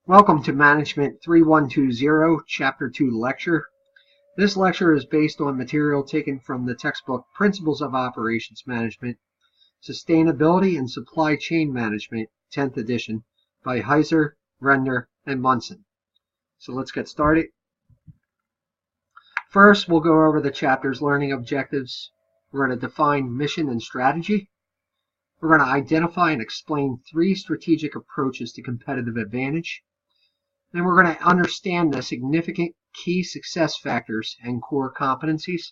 Welcome to Management 3120, Chapter 2 lecture. This lecture is based on material taken from the textbook Principles of Operations Management, Sustainability and Supply Chain Management, 10th edition, by Heiser, Render, and Munson. So let's get started. First, we'll go over the chapter's learning objectives. We're going to define mission and strategy. We're going to identify and explain 3 strategic approaches to competitive advantage. Then we're going to understand the significant key success factors and core competencies.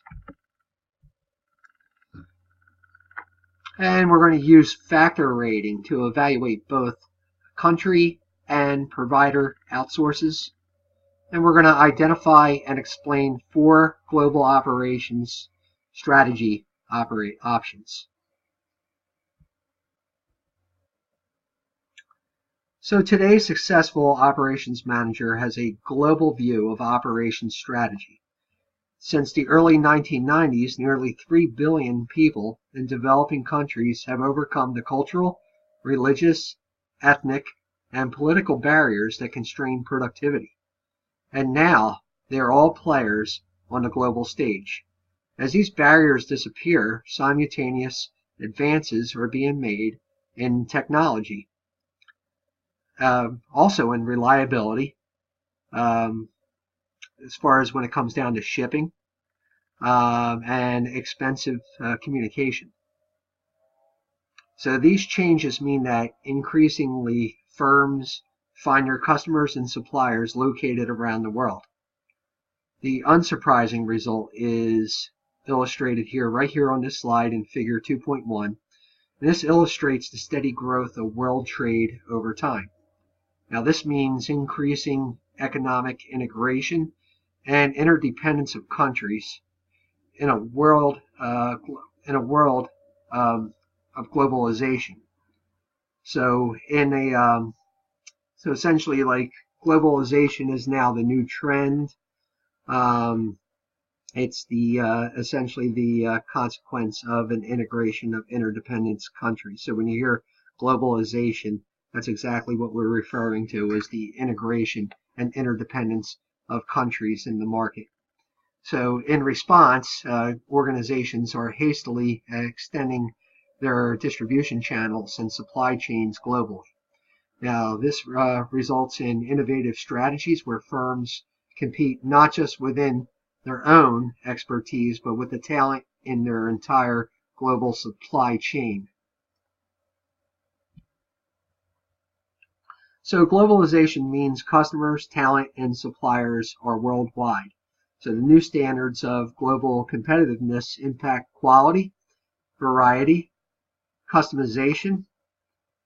And we're going to use factor rating to evaluate both country and provider outsources. And we're going to identify and explain 4 global operations strategy options. So today's successful operations manager has a global view of operations strategy. Since the early 1990s, nearly 3 billion people in developing countries have overcome the cultural, religious, ethnic, and political barriers that constrain productivity. And now they are all players on the global stage. As these barriers disappear, simultaneous advances are being made in technology. Also in reliability, as far as when it comes down to shipping, and expensive communication. So these changes mean that increasingly firms find their customers and suppliers located around the world. The unsurprising result is illustrated here, right here on this slide in figure 2.1. This illustrates the steady growth of world trade over time. Now this means increasing economic integration and interdependence of countries in a world of globalization. So essentially, like, globalization is now the new trend. It's essentially the consequence of an integration of interdependence countries. So when you hear globalization, that's exactly what we're referring to as the integration and interdependence of countries in the market. So in response, organizations are hastily extending their distribution channels and supply chains globally. Now, this results in innovative strategies where firms compete not just within their own expertise, but with the talent in their entire global supply chain. So globalization means customers, talent, and suppliers are worldwide. So the new standards of global competitiveness impact quality, variety, customization,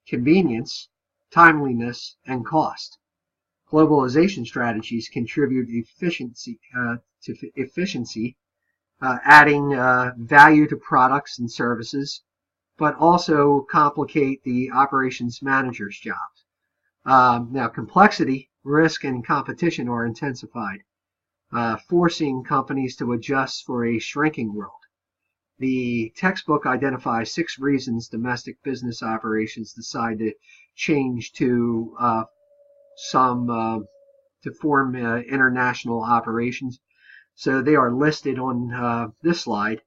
convenience, timeliness, and cost. Globalization strategies contribute to efficiency, adding value to products and services, but also complicate the operations manager's job. Now, complexity, risk, and competition are intensified, forcing companies to adjust for a shrinking world. The textbook identifies 6 reasons domestic business operations decide to change to form international operations. So they are listed on this slide.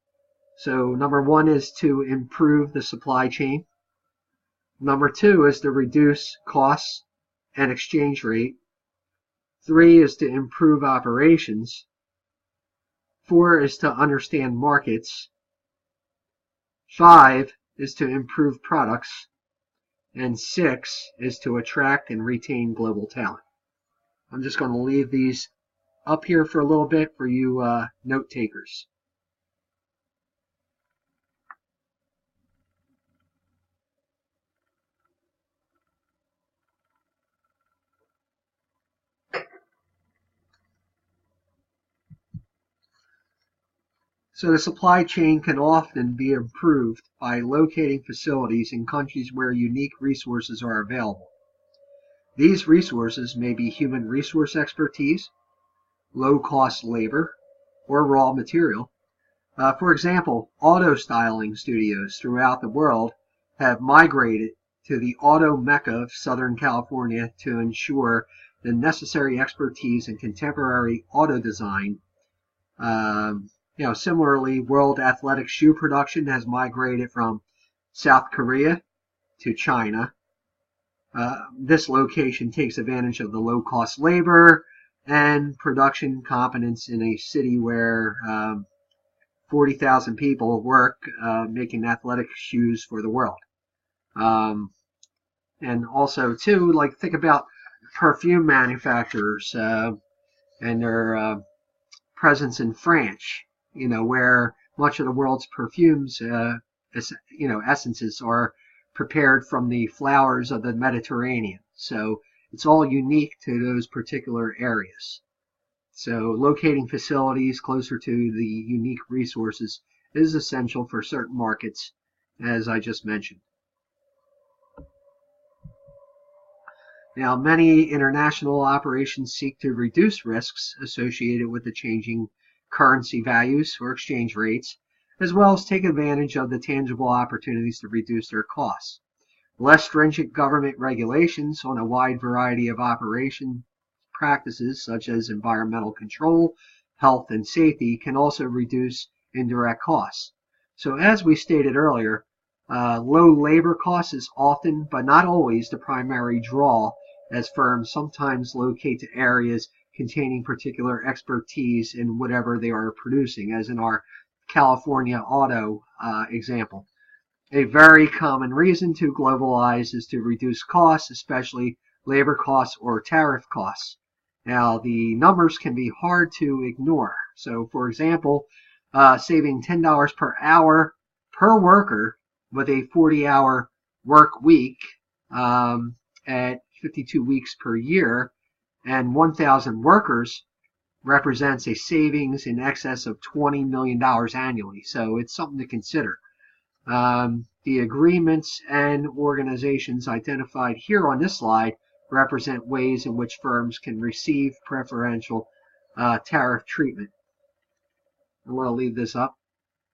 So number 1 is to improve the supply chain. Number 2 is to reduce costs and exchange rate. 3 is to improve operations. 4 is to understand markets. 5 is to improve products. And 6 is to attract and retain global talent. I'm just going to leave these up here for a little bit for you note takers. So the supply chain can often be improved by locating facilities in countries where unique resources are available. These resources may be human resource expertise, low-cost labor, or raw material. For example, auto styling studios throughout the world have migrated to the auto mecca of Southern California to ensure the necessary expertise in contemporary auto design. Similarly, world athletic shoe production has migrated from South Korea to China. This location takes advantage of the low-cost labor and production competence in a city where 40,000 people work making athletic shoes for the world. And also, too, like think about perfume manufacturers and their presence in France, where much of the world's perfumes, essences are prepared from the flowers of the Mediterranean. So it's all unique to those particular areas. So locating facilities closer to the unique resources is essential for certain markets, as I just mentioned. Now, many international operations seek to reduce risks associated with the changing currency values or exchange rates, as well as take advantage of the tangible opportunities to reduce their costs. Less stringent government regulations on a wide variety of operation practices, such as environmental control, health, and safety, can also reduce indirect costs. So as we stated earlier, low labor costs is often, but not always, the primary draw, as firms sometimes locate to areas containing particular expertise in whatever they are producing, as in our California auto example. A very common reason to globalize is to reduce costs, especially labor costs or tariff costs. Now, the numbers can be hard to ignore. So, for example, saving $10 per hour per worker with a 40-hour work week at 52 weeks per year and 1,000 workers represents a savings in excess of $20 million annually. So it's something to consider. The agreements and organizations identified here on this slide represent ways in which firms can receive preferential tariff treatment. I'm going to leave this up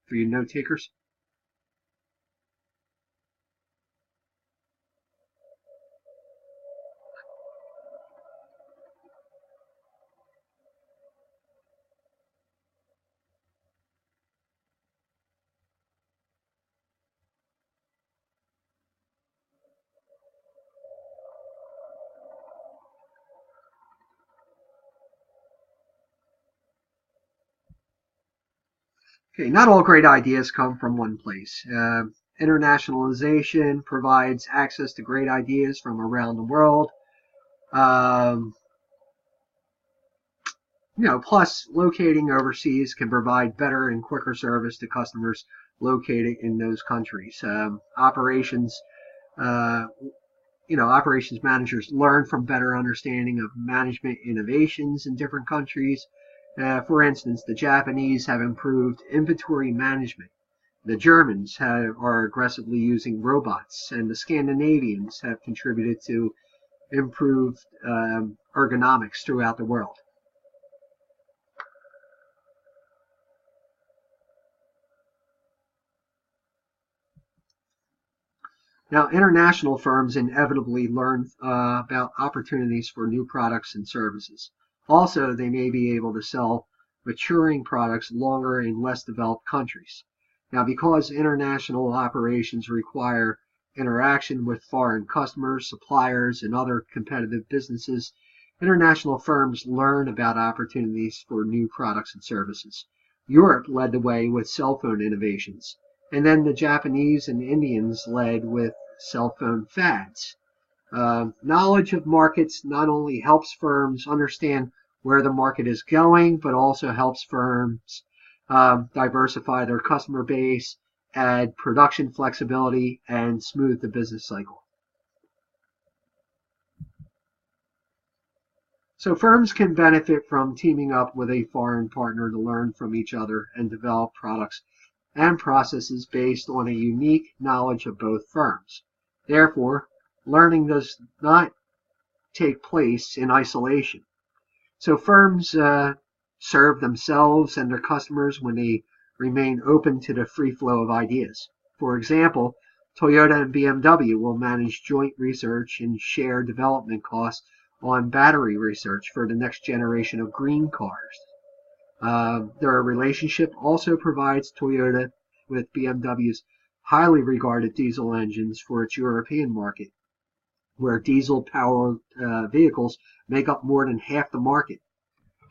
for you note takers. Okay, not all great ideas come from one place. Internationalization provides access to great ideas from around the world. Plus locating overseas can provide better and quicker service to customers located in those countries. Operations managers learn from better understanding of management innovations in different countries. For instance, the Japanese have improved inventory management. The Germans are aggressively using robots, and the Scandinavians have contributed to improved ergonomics throughout the world. Now, international firms inevitably learn about opportunities for new products and services. Also, they may be able to sell maturing products longer in less developed countries. Now, because international operations require interaction with foreign customers, suppliers, and other competitive businesses, international firms learn about opportunities for new products and services. Europe led the way with cell phone innovations, and then the Japanese and Indians led with cell phone fads. Knowledge of markets not only helps firms understand where the market is going, but also helps firms diversify their customer base, add production flexibility, and smooth the business cycle. So firms can benefit from teaming up with a foreign partner to learn from each other and develop products and processes based on a unique knowledge of both firms. Therefore, learning does not take place in isolation. So firms serve themselves and their customers when they remain open to the free flow of ideas. For example, Toyota and BMW will manage joint research and share development costs on battery research for the next generation of green cars. Their relationship also provides Toyota with BMW's highly regarded diesel engines for its European market, where diesel-powered vehicles make up more than half the market.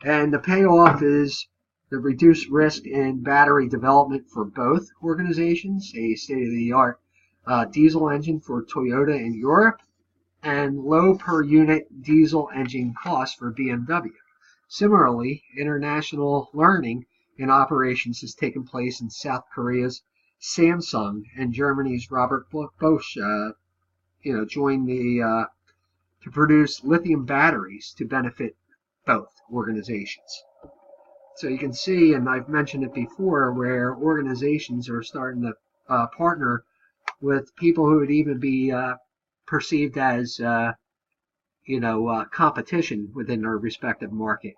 And the payoff is the reduced risk in battery development for both organizations, a state-of-the-art diesel engine for Toyota in Europe, and low per unit diesel engine costs for BMW. Similarly, international learning in operations has taken place in South Korea's Samsung and Germany's Robert Bosch. Joined to produce lithium batteries to benefit both organizations. So you can see, and I've mentioned it before, where organizations are starting to partner with people who would even be perceived as competition within their respective market.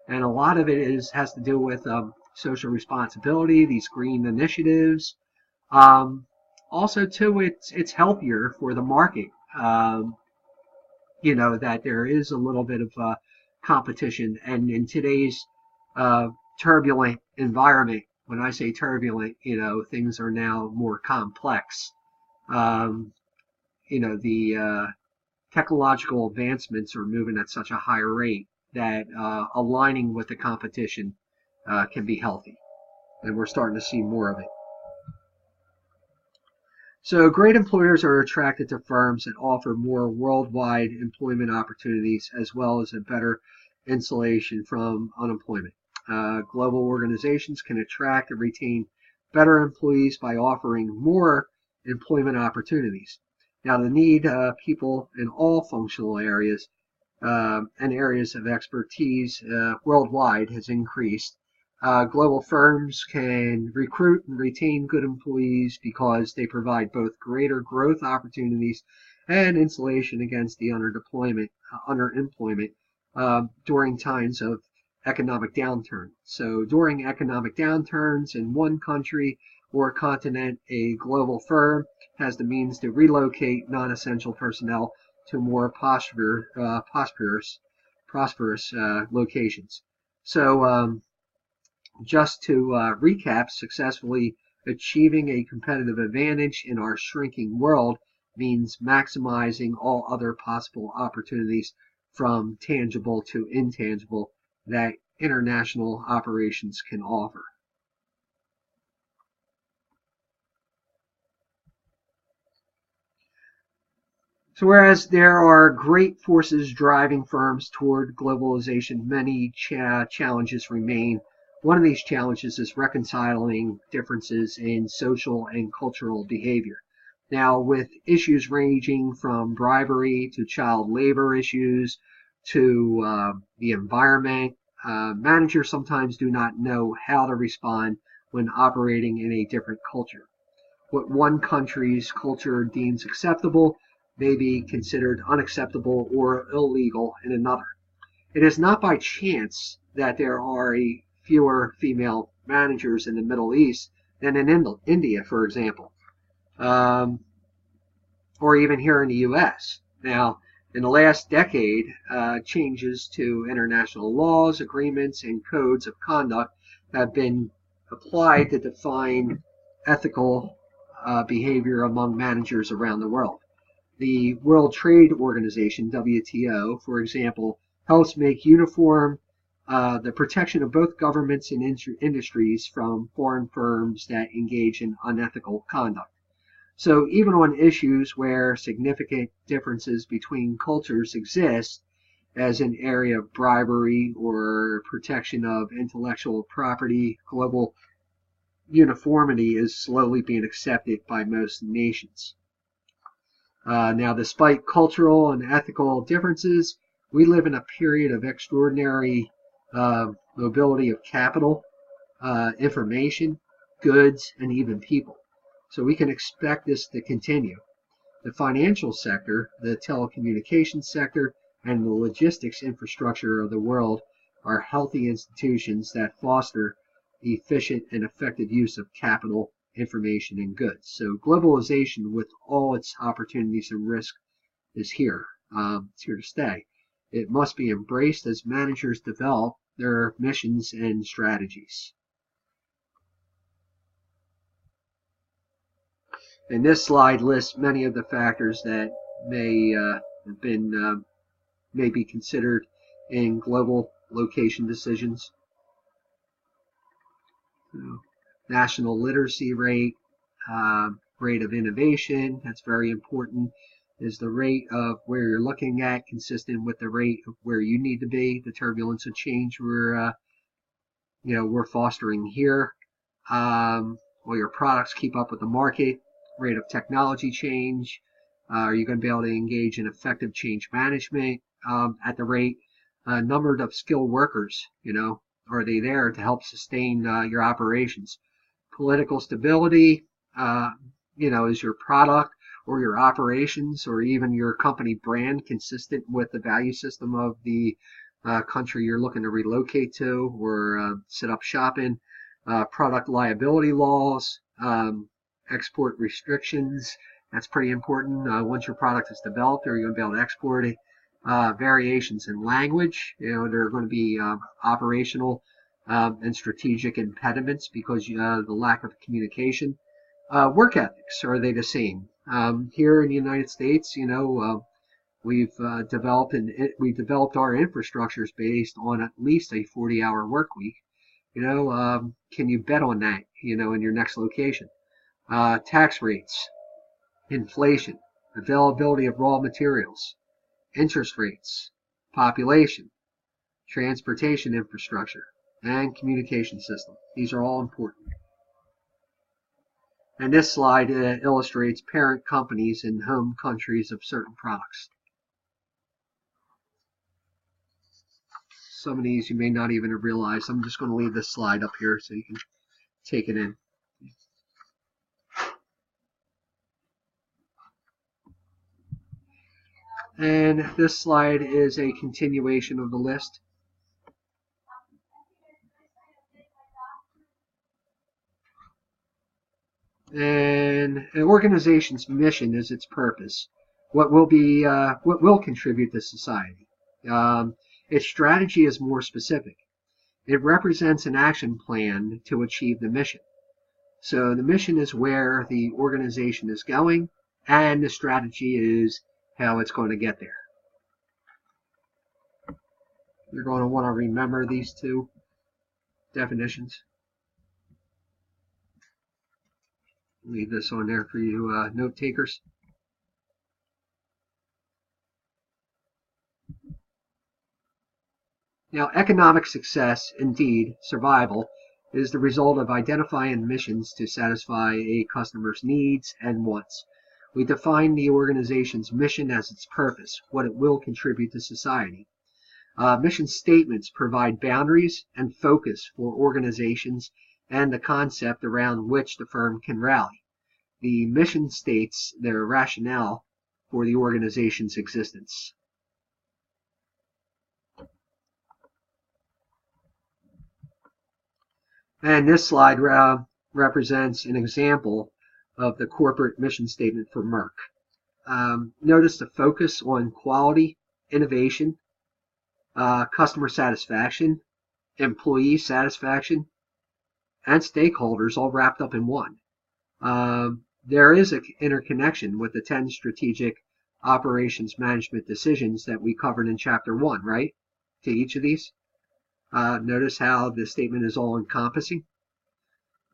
And a lot of it has to do with social responsibility, these green initiatives. Also, too, it's healthier for the market. That there is a little bit of competition, and in today's turbulent environment, when I say turbulent, things are now more complex. The technological advancements are moving at such a higher rate that aligning with the competition can be healthy, and we're starting to see more of it. So great employers are attracted to firms that offer more worldwide employment opportunities, as well as a better insulation from unemployment. Global organizations can attract and retain better employees by offering more employment opportunities. Now, the need people in all functional areas and areas of expertise worldwide has increased. Global firms can recruit and retain good employees because they provide both greater growth opportunities and insulation against the underemployment during times of economic downturn. So during economic downturns in one country or continent, a global firm has the means to relocate non-essential personnel to more prosperous locations. So just to recap, successfully achieving a competitive advantage in our shrinking world means maximizing all other possible opportunities from tangible to intangible that international operations can offer. So whereas there are great forces driving firms toward globalization, many challenges remain. One of these challenges is reconciling differences in social and cultural behavior. Now, with issues ranging from bribery to child labor issues to the environment, managers sometimes do not know how to respond when operating in a different culture. What one country's culture deems acceptable may be considered unacceptable or illegal in another. It is not by chance that there are fewer female managers in the Middle East than in India, for example, or even here in the U.S. Now, in the last decade, changes to international laws, agreements, and codes of conduct have been applied to define ethical behavior among managers around the world. The World Trade Organization, WTO, for example, helps make uniform the protection of both governments and industries from foreign firms that engage in unethical conduct. So even on issues where significant differences between cultures exist, as an area of bribery or protection of intellectual property, global uniformity is slowly being accepted by most nations. Now, despite cultural and ethical differences, we live in a period of extraordinary mobility of capital, information, goods, and even people. So we can expect this to continue. The financial sector, the telecommunications sector, and the logistics infrastructure of the world are healthy institutions that foster the efficient and effective use of capital information, and goods. So globalization, with all its opportunities and risk, is here. It's here to stay. It must be embraced as managers develop their missions and strategies. And this slide lists many of the factors that may have been may be considered in global location decisions. So, national literacy rate, rate of innovation, that's very important. Is the rate of where you're looking at consistent with the rate of where you need to be? The turbulence of change we're fostering here. Will your products keep up with the market? Rate of technology change. Are you going to be able to engage in effective change management at the rate? Number of skilled workers, are they there to help sustain your operations? Political stability, is your product or your operations or even your company brand consistent with the value system of the country you're looking to relocate to or set up shop in? Product liability laws, export restrictions, that's pretty important. Once your product is developed, are you going to be able to export it? Variations in language, there are going to be operational and strategic impediments because the lack of communication. Work ethics, are they the same? Here in the United States, we've developed our infrastructures based on at least a 40-hour work week. Can you bet on that, in your next location? Tax rates, inflation, availability of raw materials, interest rates, population, transportation infrastructure, and communication system. These are all important. And this slide illustrates parent companies and home countries of certain products. Some of these you may not even have realized. I'm just going to leave this slide up here so you can take it in. And this slide is a continuation of the list. And an organization's mission is its purpose. What will contribute to society? Its strategy is more specific. It represents an action plan to achieve the mission. So the mission is where the organization is going, and the strategy is how it's going to get there. You're going to want to remember these two definitions. Leave this on there for you note takers. Now, economic success, indeed survival, is the result of identifying missions to satisfy a customer's needs and wants. We define the organization's mission as its purpose, what it will contribute to society. Mission statements provide boundaries and focus for organizations and the concept around which the firm can rally. The mission states their rationale for the organization's existence. And this slide represents an example of the corporate mission statement for Merck. Notice the focus on quality, innovation, customer satisfaction, employee satisfaction, and stakeholders all wrapped up in one. There is an interconnection with the 10 strategic operations management decisions that we covered in Chapter 1, right? To each of these. Notice how the statement is all encompassing.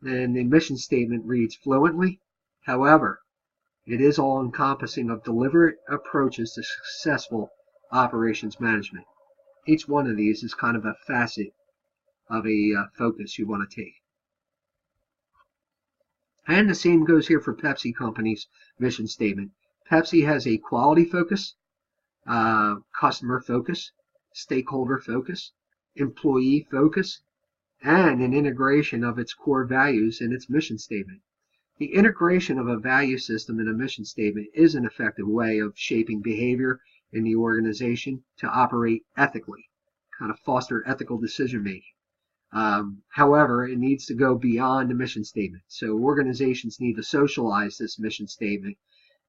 And the mission statement reads fluently. However, it is all encompassing of deliberate approaches to successful operations management. Each one of these is kind of a facet of a focus you want to take. And the same goes here for Pepsi Company's mission statement. Pepsi has a quality focus, customer focus, stakeholder focus, employee focus, and an integration of its core values in its mission statement. The integration of a value system in a mission statement is an effective way of shaping behavior in the organization to operate ethically, kind of foster ethical decision making. However, it needs to go beyond the mission statement. So organizations need to socialize this mission statement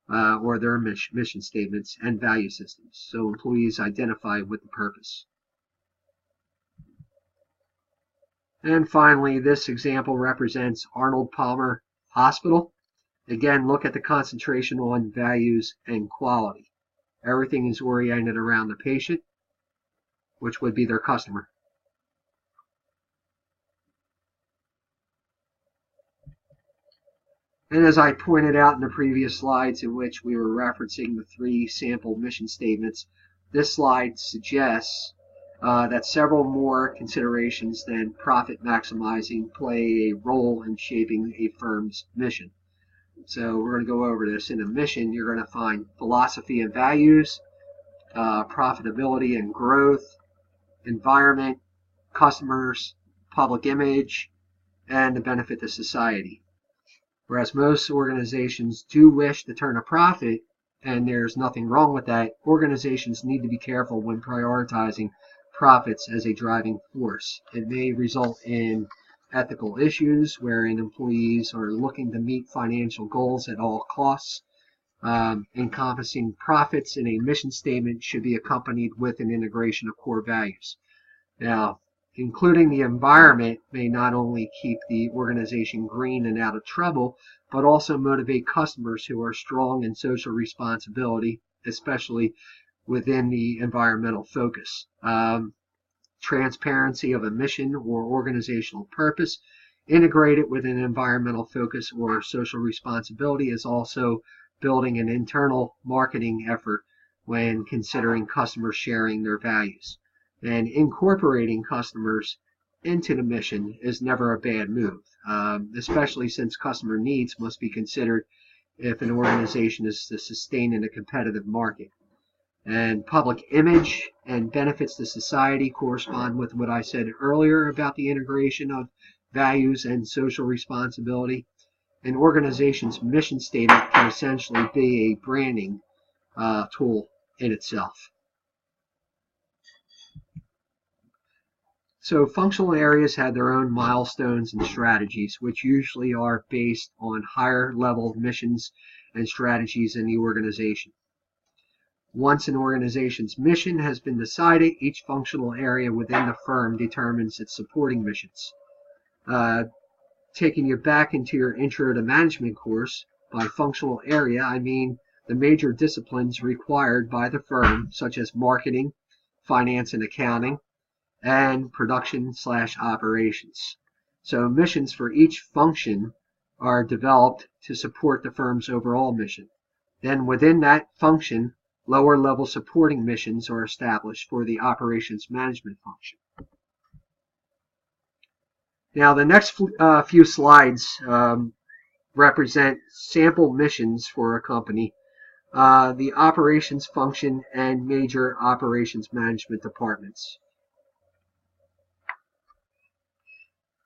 or their mission statements and value systems, so employees identify with the purpose. And finally, this example represents Arnold Palmer Hospital. Again, look at the concentration on values and quality. Everything is oriented around the patient, which would be their customer. And as I pointed out in the previous slides in which we were referencing the 3 sample mission statements, this slide suggests that several more considerations than profit maximizing play a role in shaping a firm's mission. So we're going to go over this. In a mission, you're going to find philosophy and values, profitability and growth, environment, customers, public image, and the benefit to society. Whereas most organizations do wish to turn a profit, and there's nothing wrong with that, organizations need to be careful when prioritizing profits as a driving force. It may result in ethical issues wherein employees are looking to meet financial goals at all costs. Encompassing profits in a mission statement should be accompanied with an integration of core values. Now, including the environment may not only keep the organization green and out of trouble, but also motivate customers who are strong in social responsibility, especially within the environmental focus. Transparency of a mission or organizational purpose integrated with an environmental focus or social responsibility is also building an internal marketing effort when considering customers sharing their values. And incorporating customers into the mission is never a bad move, especially since customer needs must be considered if an organization is to sustain in a competitive market. And public image and benefits to society correspond with what I said earlier about the integration of values and social responsibility. An organization's mission statement can essentially be a branding tool in itself. So functional areas have their own milestones and strategies, which usually are based on higher level missions and strategies in the organization. Once an organization's mission has been decided, each functional area within the firm determines its supporting missions. Taking you back into your Intro to Management course, by functional area, I mean the major disciplines required by the firm, such as marketing, finance and accounting, and production/operations. So missions for each function are developed to support the firm's overall mission. Then within that function, lower level supporting missions are established for the operations management function. Now the next few slides represent sample missions for a company, the operations function, and major operations management departments.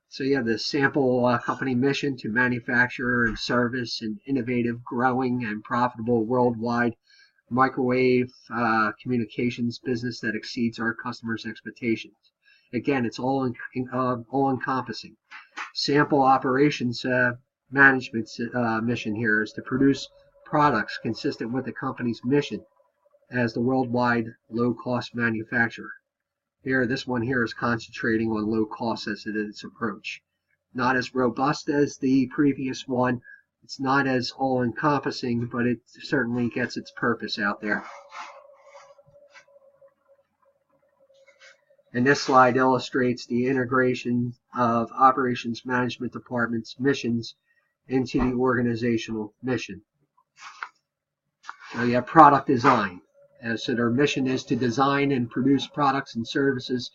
So you have the sample company mission to manufacture and service an innovative, growing, and profitable worldwide microwave communications business that exceeds our customers' expectations. Again, it's all encompassing. Sample operations management mission here is to produce products consistent with the company's mission as the worldwide low-cost manufacturer. Here, this one here is concentrating on low cost as it is its approach. Not as robust as the previous one. It's not as all-encompassing, but it certainly gets its purpose out there. And this slide illustrates the integration of operations management department's missions into the organizational mission. So you have product design. So their mission is to design and produce products and services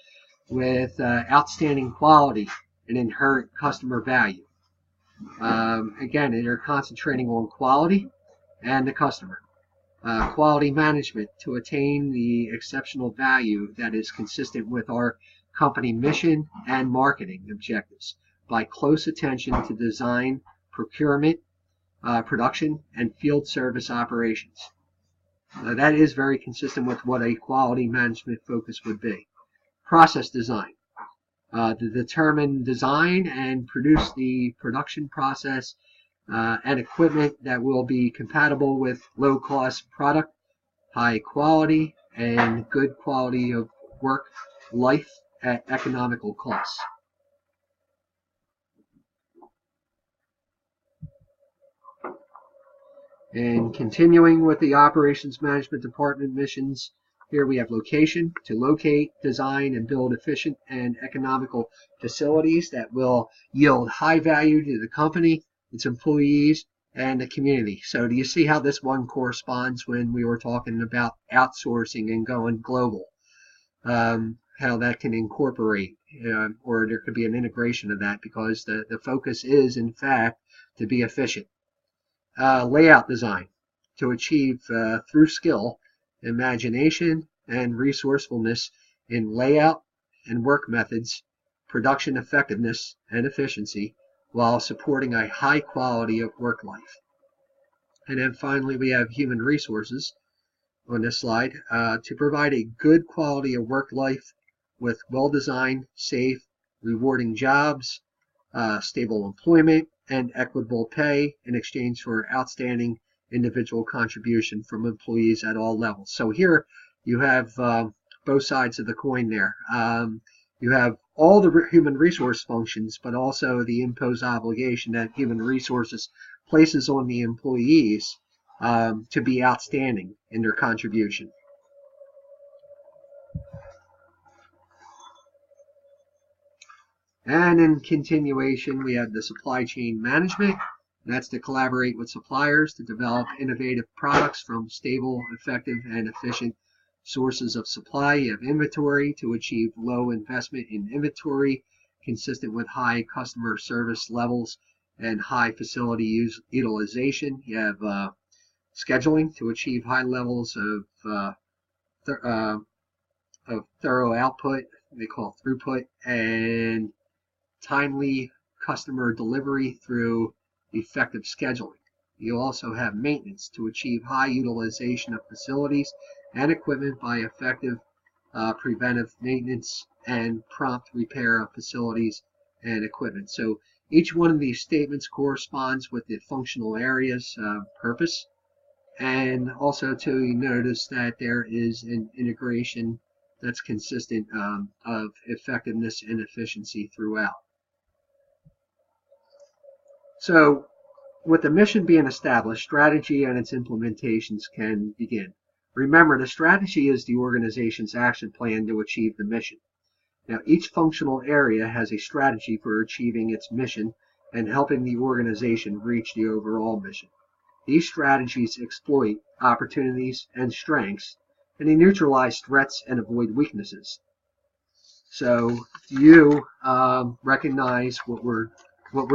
with outstanding quality and inherent customer value. Again, they're concentrating on quality and the customer. Quality management to attain the exceptional value that is consistent with our company mission and marketing objectives by close attention to design, procurement, production, and field service operations. That is very consistent with what a quality management focus would be. Process design. to determine design and produce the production process and equipment that will be compatible with low-cost product, high quality, and good quality of work life at economical costs. And continuing with the Operations Management Department missions, here we have location, to locate, design, and build efficient and economical facilities that will yield high value to the company, its employees, and the community. So do you see how this one corresponds when we were talking about outsourcing and going global? How that can incorporate, or there could be an integration of that, because the focus is, in fact, to be efficient. Layout design, to achieve through skill, imagination, and resourcefulness in layout and work methods, production effectiveness and efficiency, while supporting a high quality of work life. And then finally, we have human resources on this slide, to provide a good quality of work life with well-designed, safe, rewarding jobs, stable employment, and equitable pay in exchange for outstanding individual contribution from employees at all levels. So here you have both sides of the coin there. You have all the human resource functions, but also the imposed obligation that human resources places on the employees to be outstanding in their contribution. And in continuation, we have the supply chain management. That's to collaborate with suppliers to develop innovative products from stable, effective, and efficient sources of supply. You have inventory, to achieve low investment in inventory, consistent with high customer service levels and high facility utilization. You have scheduling, to achieve high levels of thorough output, they call throughput, and timely customer delivery through effective scheduling. You also have maintenance, to achieve high utilization of facilities and equipment by effective preventive maintenance and prompt repair of facilities and equipment. So each one of these statements corresponds with the functional areas purpose. And also to notice that there is an integration that's consistent of effectiveness and efficiency throughout. So with the mission being established, strategy and its implementations can begin. Remember, the strategy is the organization's action plan to achieve the mission. Now, each functional area has a strategy for achieving its mission and helping the organization reach the overall mission. These strategies exploit opportunities and strengths, and they neutralize threats and avoid weaknesses. So you recognize what we're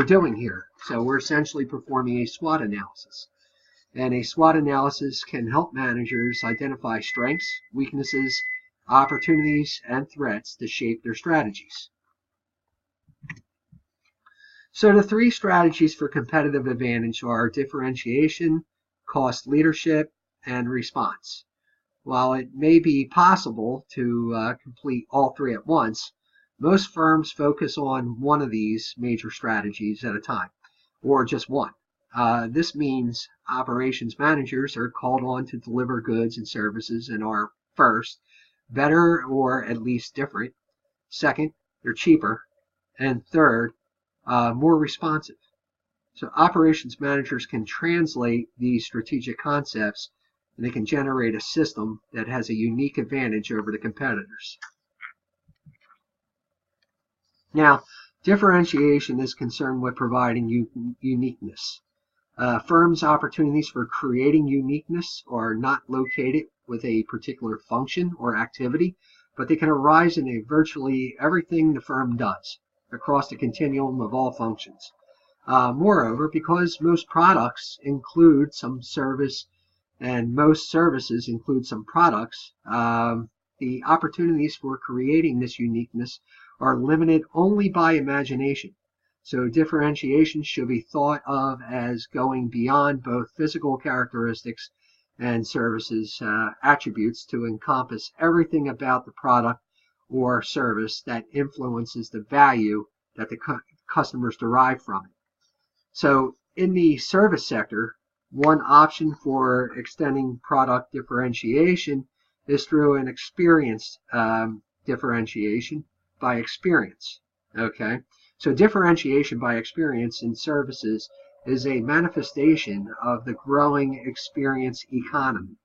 doing here. So we're essentially performing a SWOT analysis. And a SWOT analysis can help managers identify strengths, weaknesses, opportunities, and threats to shape their strategies. So the three strategies for competitive advantage are differentiation, cost leadership, and response. While it may be possible to complete all three at once, most firms focus on one of these major strategies at a time, or just one. This means operations managers are called on to deliver goods and services and are, first, better or at least different. Second, they're cheaper. And third, more responsive. So operations managers can translate these strategic concepts, and they can generate a system that has a unique advantage over the competitors. Now, differentiation is concerned with providing uniqueness. Firms' opportunities for creating uniqueness are not located with a particular function or activity, but they can arise in virtually everything the firm does across the continuum of all functions. Moreover, because most products include some service and most services include some products, the opportunities for creating this uniqueness are limited only by imagination. So differentiation should be thought of as going beyond both physical characteristics and services attributes to encompass everything about the product or service that influences the value that the customers derive from it. So in the service sector, one option for extending product differentiation is through an experience differentiation by experience. Okay, so differentiation by experience in services is a manifestation of the growing experience economy.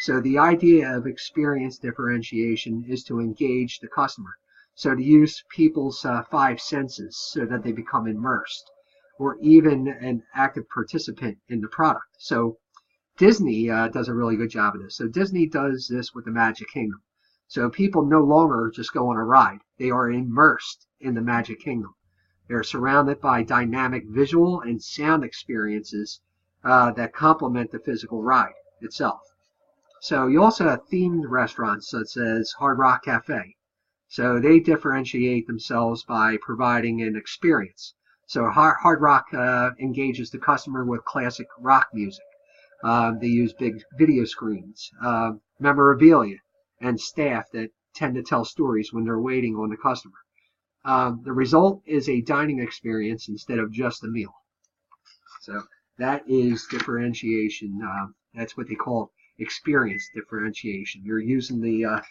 So the idea of experience differentiation is to engage the customer. So to use people's five senses so that they become immersed or even an active participant in the product. So Disney does a really good job of this. So Disney does this with the Magic Kingdom. So people no longer just go on a ride. They are immersed in the Magic Kingdom. They're surrounded by dynamic visual and sound experiences that complement the physical ride itself. So you also have themed restaurants such as Hard Rock Cafe. So they differentiate themselves by providing an experience. So Hard Rock engages the customer with classic rock music. They use big video screens, memorabilia, and staff that tend to tell stories when they're waiting on the customer. The result is a dining experience instead of just a meal. So that is differentiation. That's what they call experience differentiation. You're using the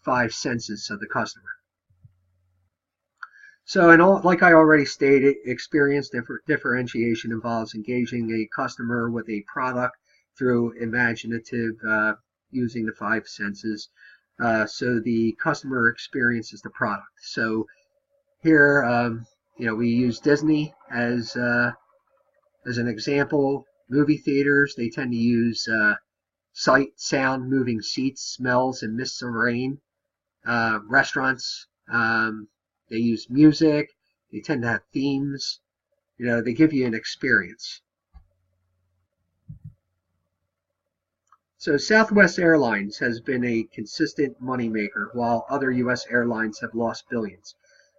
five senses of the customer. So, like I already stated, experience differentiation involves engaging a customer with a product through imaginative, using the five senses. So the customer experiences the product. So here, we use Disney as an example. Movie theaters, they tend to use sight, sound, moving seats, smells, and mists of rain. Restaurants, they use music. They tend to have themes. They give you an experience. So Southwest Airlines has been a consistent moneymaker, while other U.S. airlines have lost billions.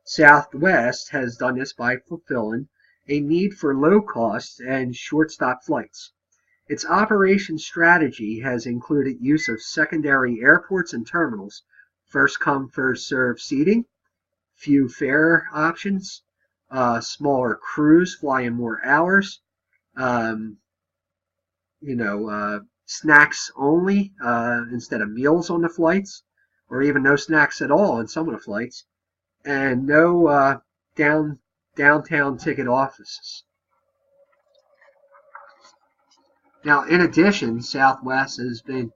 Southwest has done this by fulfilling a need for low cost and short stop flights. Its operation strategy has included use of secondary airports and terminals, first come, first served seating, few fare options, smaller crews flying more hours, snacks only instead of meals on the flights, or even no snacks at all on some of the flights, and no downtown ticket offices. Now, in addition, Southwest has been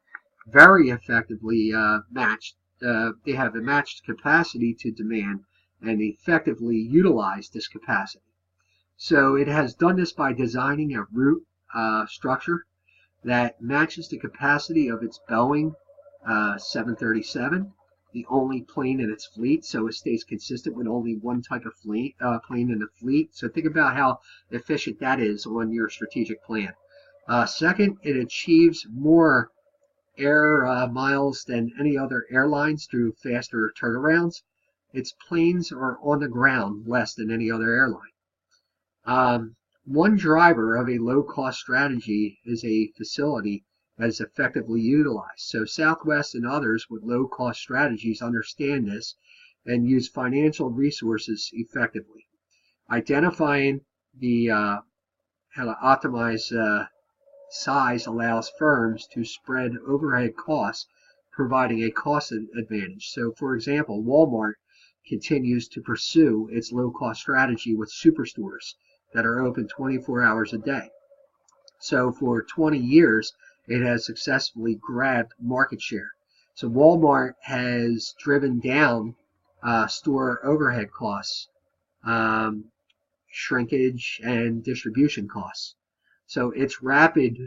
very effectively matched. They have a matched capacity to demand and effectively utilized this capacity. So it has done this by designing a route structure that matches the capacity of its Boeing 737, the only plane in its fleet, so it stays consistent with only one type of plane in the fleet. So think about how efficient that is on your strategic plan. Second, it achieves more air miles than any other airlines through faster turnarounds. Its planes are on the ground less than any other airline. One driver of a low-cost strategy is a facility that is effectively utilized. So Southwest and others with low-cost strategies understand this and use financial resources effectively. Identifying how to optimize size allows firms to spread overhead costs, providing a cost advantage. So, for example, Walmart continues to pursue its low-cost strategy with superstores that are open 24 hours a day. So for 20 years, it has successfully grabbed market share. So Walmart has driven down store overhead costs, shrinkage, and distribution costs. So its rapid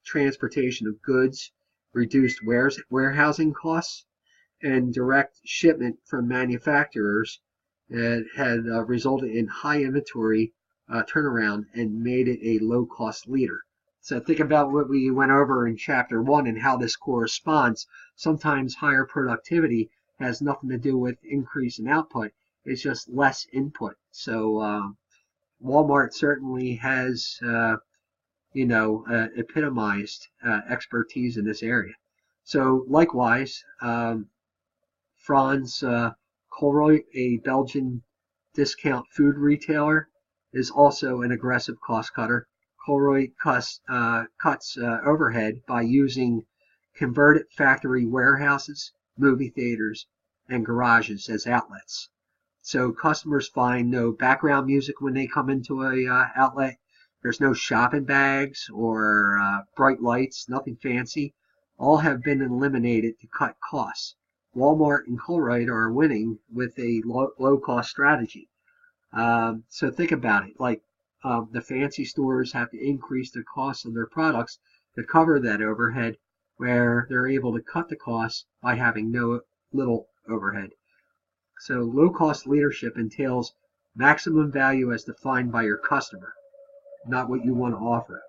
transportation of goods reduced warehousing costs, and direct shipment from manufacturers had resulted in high inventory turnaround and made it a low-cost leader. So think about what we went over in Chapter 1 and how this corresponds. Sometimes higher productivity has nothing to do with increase in output. It's just less input. So Walmart certainly has, epitomized expertise in this area. So likewise, Franz Colruyt, a Belgian discount food retailer, is also an aggressive cost cutter. Colruyt cuts overhead by using converted factory warehouses, movie theaters, and garages as outlets. So customers find no background music when they come into a outlet. There's no shopping bags or bright lights, nothing fancy. All have been eliminated to cut costs. Walmart and Colruyt are winning with a low-cost strategy. So think about it. Like the fancy stores have to increase the cost of their products to cover that overhead, where they're able to cut the costs by having little overhead. So low-cost leadership entails maximum value as defined by your customer, not what you want to offer.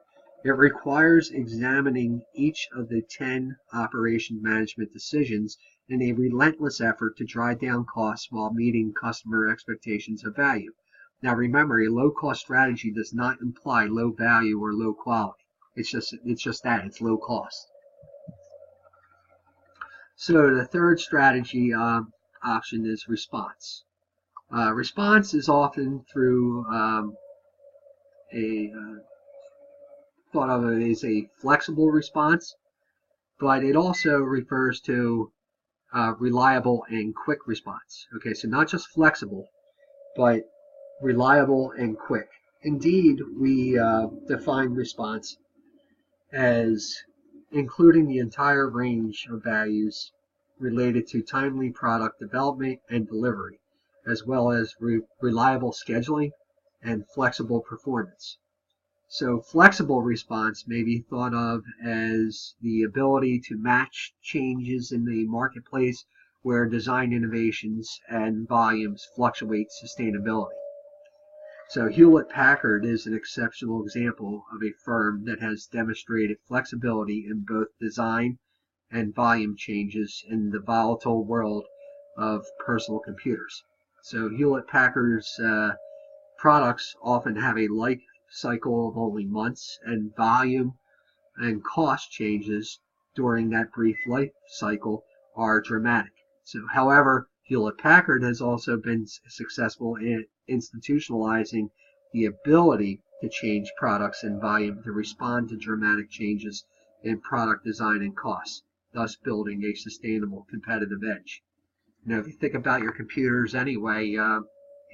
It requires examining each of the 10 operation management decisions in a relentless effort to drive down costs while meeting customer expectations of value. Now remember, a low-cost strategy does not imply low value or low quality. It's just that, it's low cost. So the third strategy option is response. Response is often through thought of it as a flexible response, but it also refers to reliable and quick response. Okay, so not just flexible, but reliable and quick. Indeed, we define response as including the entire range of values related to timely product development and delivery, as well as reliable scheduling and flexible performance. So flexible response may be thought of as the ability to match changes in the marketplace where design innovations and volumes fluctuate sustainability. So Hewlett-Packard is an exceptional example of a firm that has demonstrated flexibility in both design and volume changes in the volatile world of personal computers. So Hewlett-Packard's products often have a life cycle of only months, and volume and cost changes during that brief life cycle are dramatic. So, however, Hewlett-Packard has also been successful in institutionalizing the ability to change products and volume to respond to dramatic changes in product design and costs, thus building a sustainable competitive edge. Now, if you think about your computers anyway,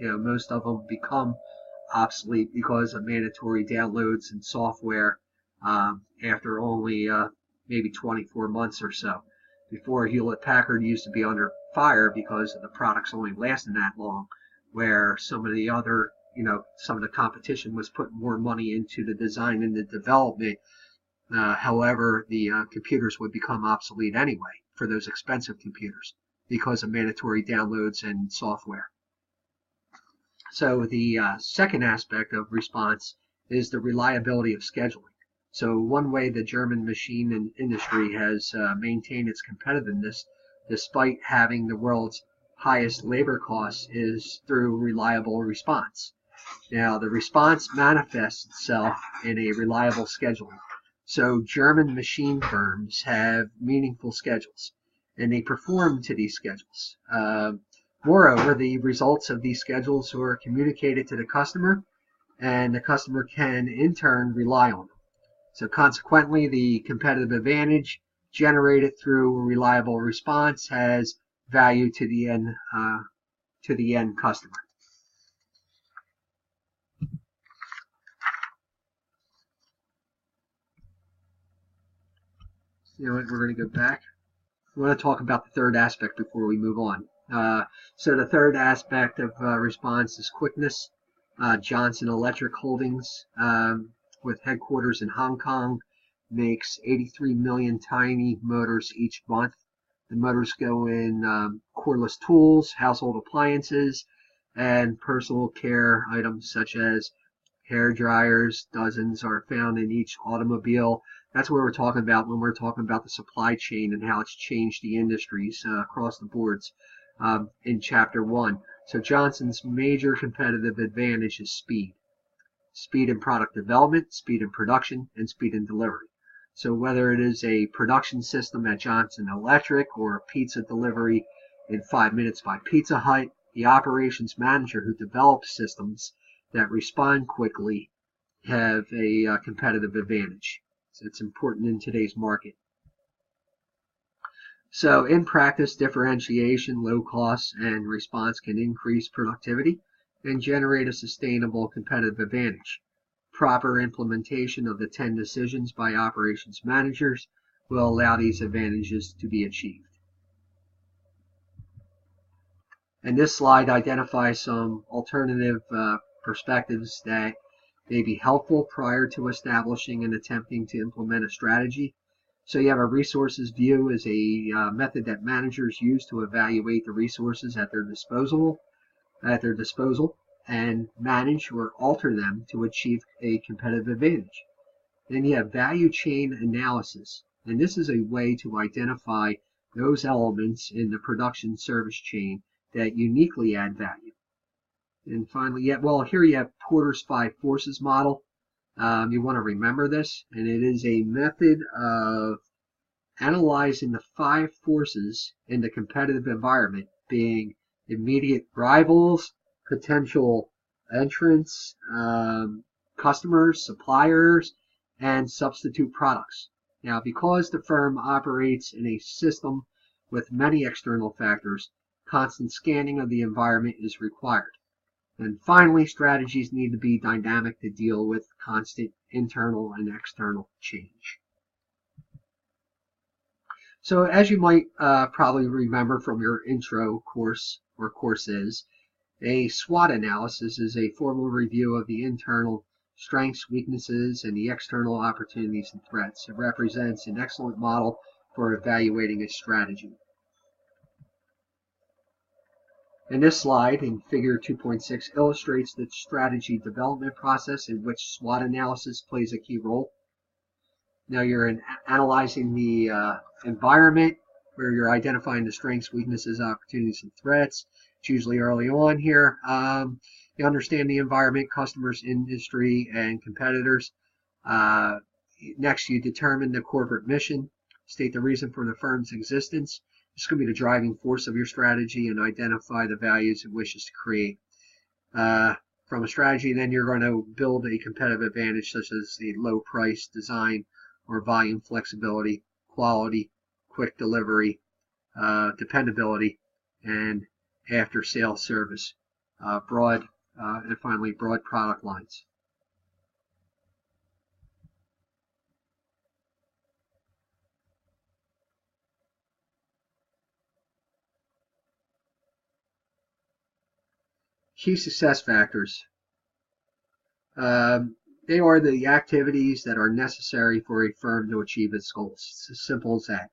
most of them become obsolete because of mandatory downloads and software after only maybe 24 months or so. Before, Hewlett-Packard used to be under fire because of the products only lasting that long, where some of the other, some of the competition was putting more money into the design and the development. However, the computers would become obsolete anyway for those expensive computers because of mandatory downloads and software. So the second aspect of response is the reliability of scheduling. So one way the German machine industry has maintained its competitiveness despite having the world's highest labor costs is through reliable response. Now the response manifests itself in a reliable scheduling. So German machine firms have meaningful schedules, and they perform to these schedules. Moreover, the results of these schedules are communicated to the customer, and the customer can in turn rely on them. So consequently, the competitive advantage generated through a reliable response has value to the end customer. You know what, we're going to go back. I want to talk about the third aspect before we move on. So the third aspect of response is quickness. Johnson Electric Holdings, with headquarters in Hong Kong, makes 83 million tiny motors each month. The motors go in cordless tools, household appliances, and personal care items such as hair dryers. Dozens are found in each automobile. That's what we're talking about when we're talking about the supply chain and how it's changed the industries across the boards in Chapter 1. So Johnson's major competitive advantage is speed. Speed in product development, speed in production, and speed in delivery. So whether it is a production system at Johnson Electric or a pizza delivery in 5 minutes by Pizza Hut. The operations manager who develops systems that respond quickly have a competitive advantage. So it's important in today's market. So in practice, differentiation, low costs, and response can increase productivity and generate a sustainable competitive advantage. Proper implementation of the 10 decisions by operations managers will allow these advantages to be achieved. And this slide identifies some alternative perspectives that may be helpful prior to establishing and attempting to implement a strategy. So you have a resources view is a method that managers use to evaluate the resources at their disposal and manage or alter them to achieve a competitive advantage. Then you have value chain analysis, and this is a way to identify those elements in the production service chain that uniquely add value. And finally, here you have Porter's 5 forces model. You want to remember this, and it is a method of analyzing the 5 forces in the competitive environment, being immediate rivals, potential entrants, customers, suppliers, and substitute products. Now, because the firm operates in a system with many external factors, constant scanning of the environment is required. And finally, strategies need to be dynamic to deal with constant internal and external change. So as you might probably remember from your intro course or courses, a SWOT analysis is a formal review of the internal strengths, weaknesses, and the external opportunities and threats. It represents an excellent model for evaluating a strategy. And this slide in figure 2.6 illustrates the strategy development process in which SWOT analysis plays a key role. Now you're analyzing the environment where you're identifying the strengths, weaknesses, opportunities, and threats. It's usually early on here. You understand the environment, customers, industry, and competitors. Next, you determine the corporate mission, state the reason for the firm's existence. This is going to be the driving force of your strategy, and identify the values it wishes to create. From a strategy, then you're going to build a competitive advantage such as the low price, design, or volume flexibility, quality, quick delivery, dependability, and after-sales service. And finally, broad product lines. Key success factors. They are the activities that are necessary for a firm to achieve its goals. It's as simple as that.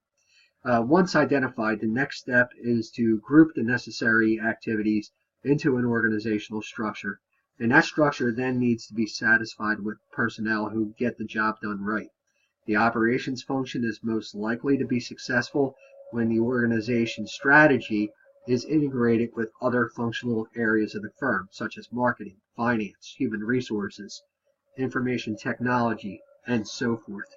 Once identified, the next step is to group the necessary activities into an organizational structure. And that structure then needs to be satisfied with personnel who get the job done right. The operations function is most likely to be successful when the organization strategy is integrated with other functional areas of the firm, such as marketing, finance, human resources, information technology, and so forth.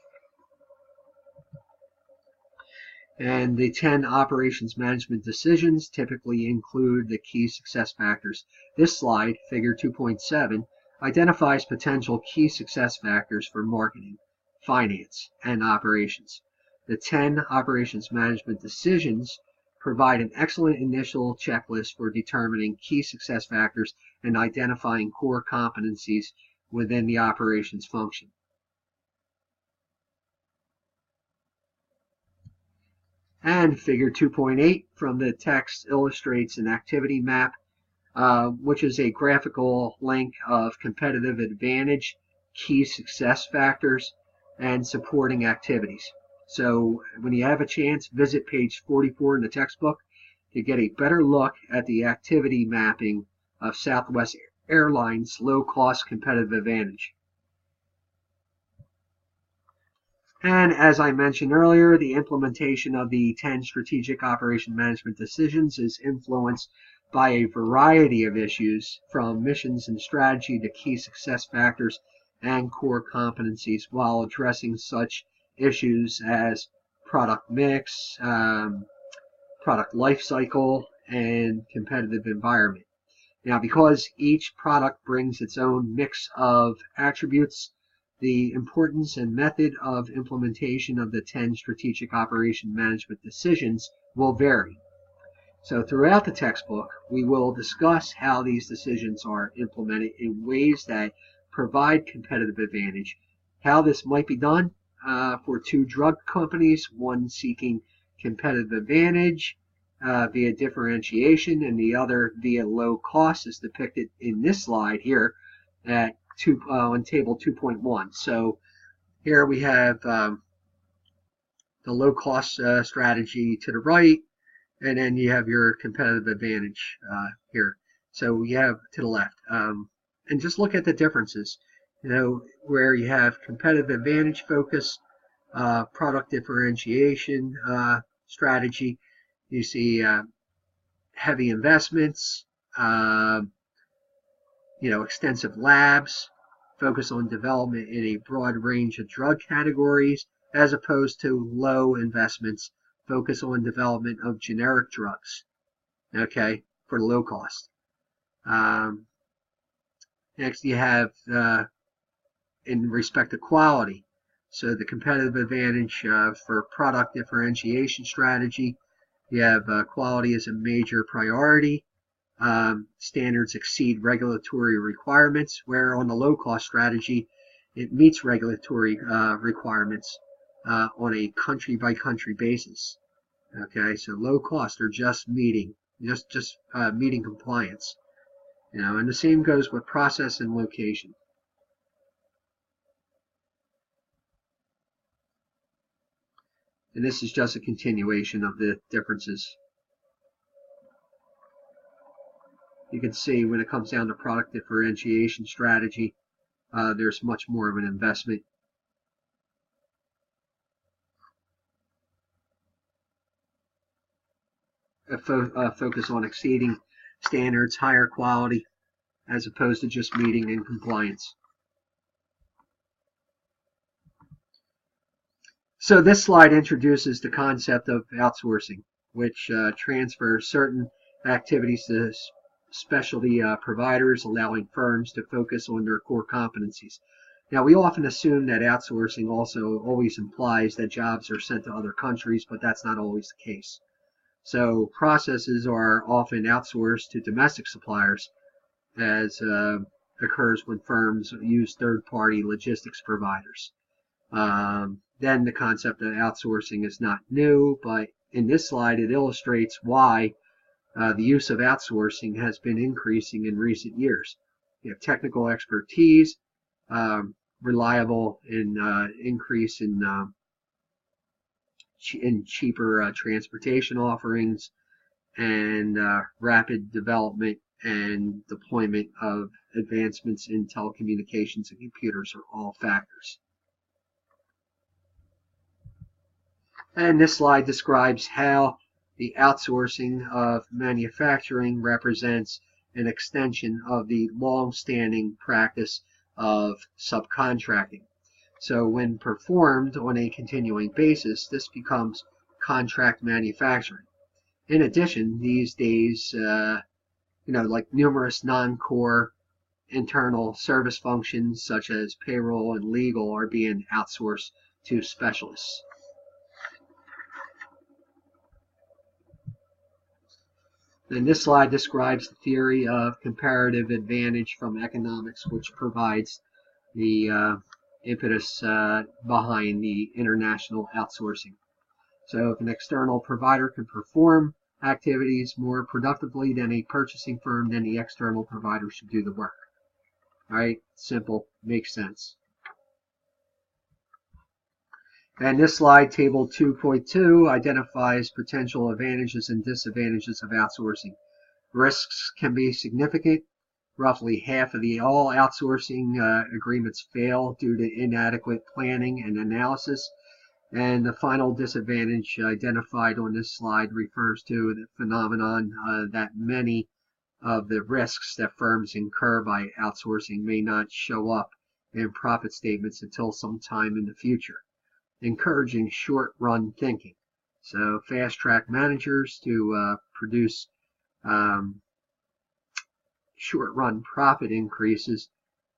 And the 10 operations management decisions typically include the key success factors. This slide, figure 2.7, identifies potential key success factors for marketing, finance, and operations. The 10 operations management decisions provide an excellent initial checklist for determining key success factors and identifying core competencies within the operations function. And figure 2.8 from the text illustrates an activity map, which is a graphical link of competitive advantage, key success factors, and supporting activities. So when you have a chance, visit page 44 in the textbook to get a better look at the activity mapping of Southwest Airlines' low-cost competitive advantage. And as I mentioned earlier, the implementation of the 10 strategic operation management decisions is influenced by a variety of issues, from missions and strategy to key success factors and core competencies, while addressing such issues as product mix, product life cycle, and competitive environment. Now, because each product brings its own mix of attributes, the importance and method of implementation of the 10 strategic operation management decisions will vary. So throughout the textbook, we will discuss how these decisions are implemented in ways that provide competitive advantage, how this might be done for two drug companies, one seeking competitive advantage via differentiation and the other via low cost, as depicted in this slide here at on table 2.1. So here we have the low cost strategy to the right, and then you have your competitive advantage here. So we have to the left. And just look at the differences, where you have competitive advantage focus, product differentiation strategy. You see heavy investments, extensive labs, focus on development in a broad range of drug categories, as opposed to low investments, focus on development of generic drugs, okay, for low cost. Next, you have in respect to quality. So the competitive advantage for product differentiation strategy, you have quality as a major priority. Standards exceed regulatory requirements, where on the low-cost strategy, it meets regulatory requirements on a country-by-country basis. Okay, so low cost are just meeting compliance. And the same goes with process and location. And this is just a continuation of the differences. You can see when it comes down to product differentiation strategy, there's much more of an investment. Focus on exceeding standards, higher quality, as opposed to just meeting in compliance. So this slide introduces the concept of outsourcing, which transfers certain activities to specialty providers, allowing firms to focus on their core competencies. Now, we often assume that outsourcing also always implies that jobs are sent to other countries, but that's not always the case. So processes are often outsourced to domestic suppliers, as occurs when firms use third-party logistics providers. Then the concept of outsourcing is not new, but in this slide it illustrates why the use of outsourcing has been increasing in recent years. You have technical expertise, reliable increase in cheaper transportation offerings, and rapid development and deployment of advancements in telecommunications and computers are all factors. And this slide describes how the outsourcing of manufacturing represents an extension of the long-standing practice of subcontracting. So when performed on a continuing basis, this becomes contract manufacturing. In addition, these days, like numerous non-core internal service functions such as payroll and legal are being outsourced to specialists. And this slide describes the theory of comparative advantage from economics, which provides the impetus behind the international outsourcing. So if an external provider can perform activities more productively than a purchasing firm, then the external provider should do the work. All right, simple, makes sense. And this slide, table 2.2, identifies potential advantages and disadvantages of outsourcing. Risks can be significant. Roughly half of all outsourcing agreements fail due to inadequate planning and analysis. And the final disadvantage identified on this slide refers to the phenomenon that many of the risks that firms incur by outsourcing may not show up in profit statements until some time in the future, encouraging short-run thinking. So fast-track managers to produce short-run profit increases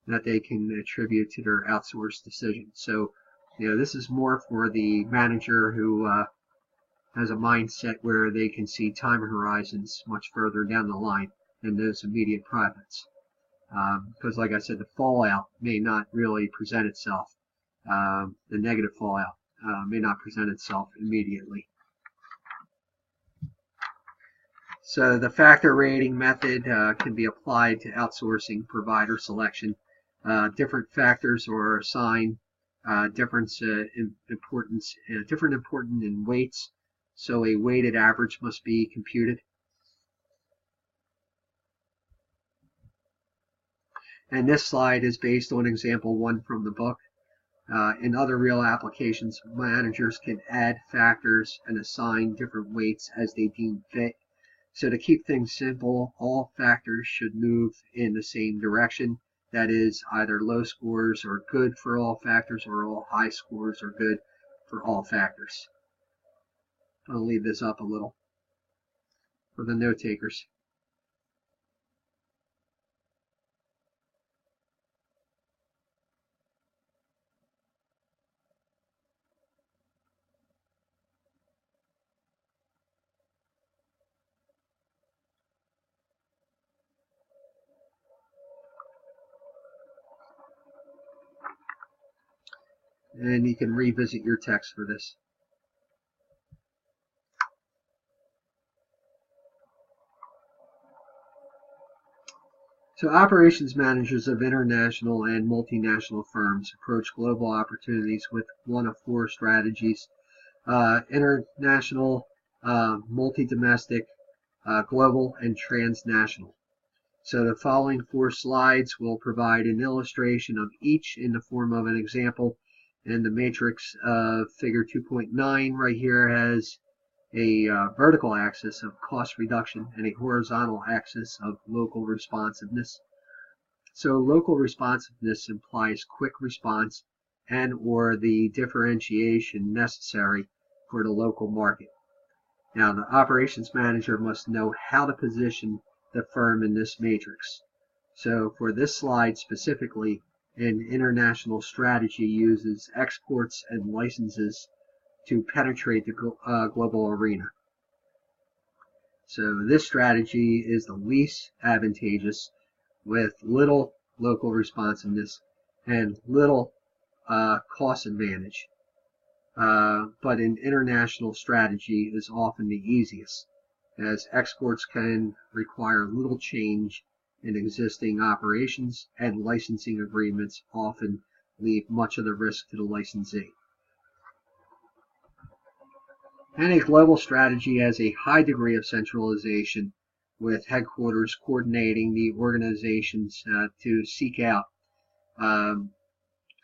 that they can attribute to their outsourced decisions. So, this is more for the manager who has a mindset where they can see time horizons much further down the line than those immediate profits. Because, like I said, the fallout may not really present itself. The negative fallout may not present itself immediately. So the factor rating method can be applied to outsourcing provider selection. Different factors are assigned different importance in weights. So a weighted average must be computed. And this slide is based on example 1 from the book. In other real applications, managers can add factors and assign different weights as they deem fit. So to keep things simple, all factors should move in the same direction. That is, either low scores are good for all factors or all high scores are good for all factors. I'll leave this up a little for the note takers. And you can revisit your text for this. So operations managers of international and multinational firms approach global opportunities with one of 4 strategies: international, multi-domestic, global, and transnational. So the following 4 slides will provide an illustration of each in the form of an example. And the matrix of figure 2.9 right here has a vertical axis of cost reduction and a horizontal axis of local responsiveness. So local responsiveness implies quick response and or the differentiation necessary for the local market. Now, the operations manager must know how to position the firm in this matrix. So for this slide specifically, an international strategy uses exports and licenses to penetrate the global arena. So this strategy is the least advantageous, with little local responsiveness and little cost advantage. But an international strategy is often the easiest, as exports can require little change in existing operations, and licensing agreements often leave much of the risk to the licensee. And a global strategy has a high degree of centralization, with headquarters coordinating the organizations to seek out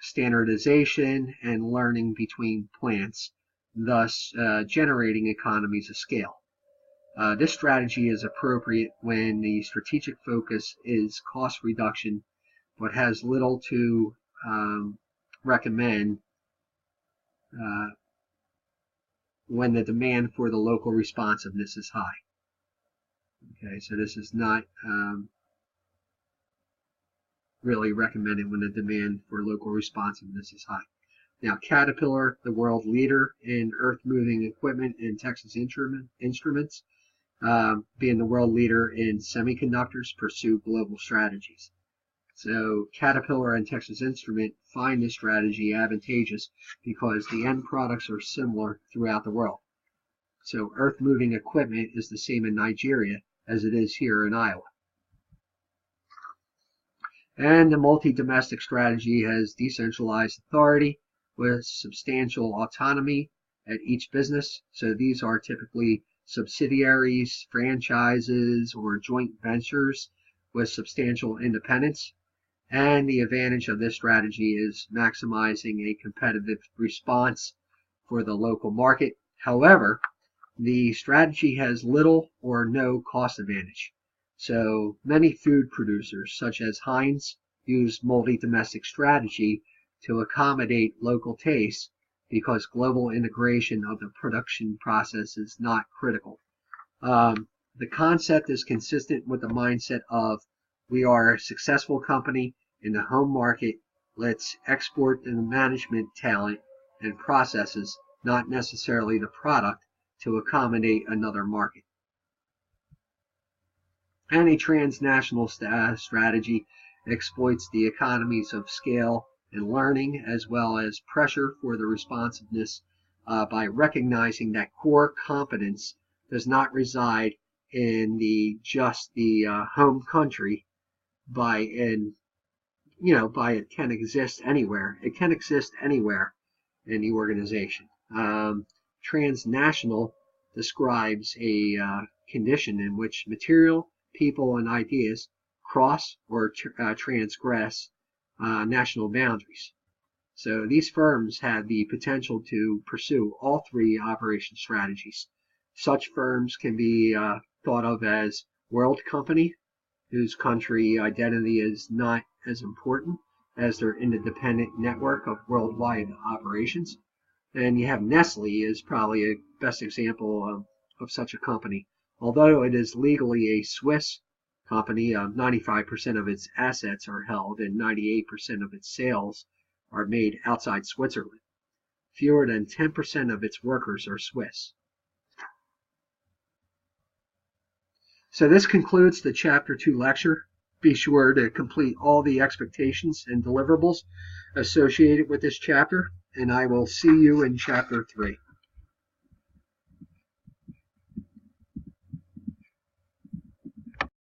standardization and learning between plants, thus generating economies of scale. This strategy is appropriate when the strategic focus is cost reduction, but has little to recommend when the demand for the local responsiveness is high. Okay, so this is not really recommended when the demand for local responsiveness is high. Now, Caterpillar, the world leader in earth-moving equipment, and Texas Instruments, being the world leader in semiconductors, pursue global strategies. So Caterpillar and Texas Instrument find this strategy advantageous because the end products are similar throughout the world. So earth-moving equipment is the same in Nigeria as it is here in Iowa. And the multi-domestic strategy has decentralized authority with substantial autonomy at each business. So these are typically subsidiaries, franchises, or joint ventures with substantial independence. And the advantage of this strategy is maximizing a competitive response for the local market. However, the strategy has little or no cost advantage. So many food producers, such as Heinz, use multi-domestic strategy to accommodate local tastes because global integration of the production process is not critical. The concept is consistent with the mindset of we are a successful company in the home market. Let's export the management talent and processes, not necessarily the product, to accommodate another market. And a transnational strategy exploits the economies of scale and learning, as well as pressure for the responsiveness by recognizing that core competence does not reside in just the home country, but it can exist anywhere. It can exist anywhere in the organization. Transnational describes a condition in which material, people, and ideas cross or transgress national boundaries. So these firms have the potential to pursue all three operation strategies. Such firms can be thought of as world company, whose country identity is not as important as their independent network of worldwide operations. And you have Nestle is probably a best example of such a company. Although it is legally a Swiss company, 95% of its assets are held and 98% of its sales are made outside Switzerland. Fewer than 10% of its workers are Swiss. So this concludes the Chapter 2 lecture. Be sure to complete all the expectations and deliverables associated with this chapter, and I will see you in Chapter 3.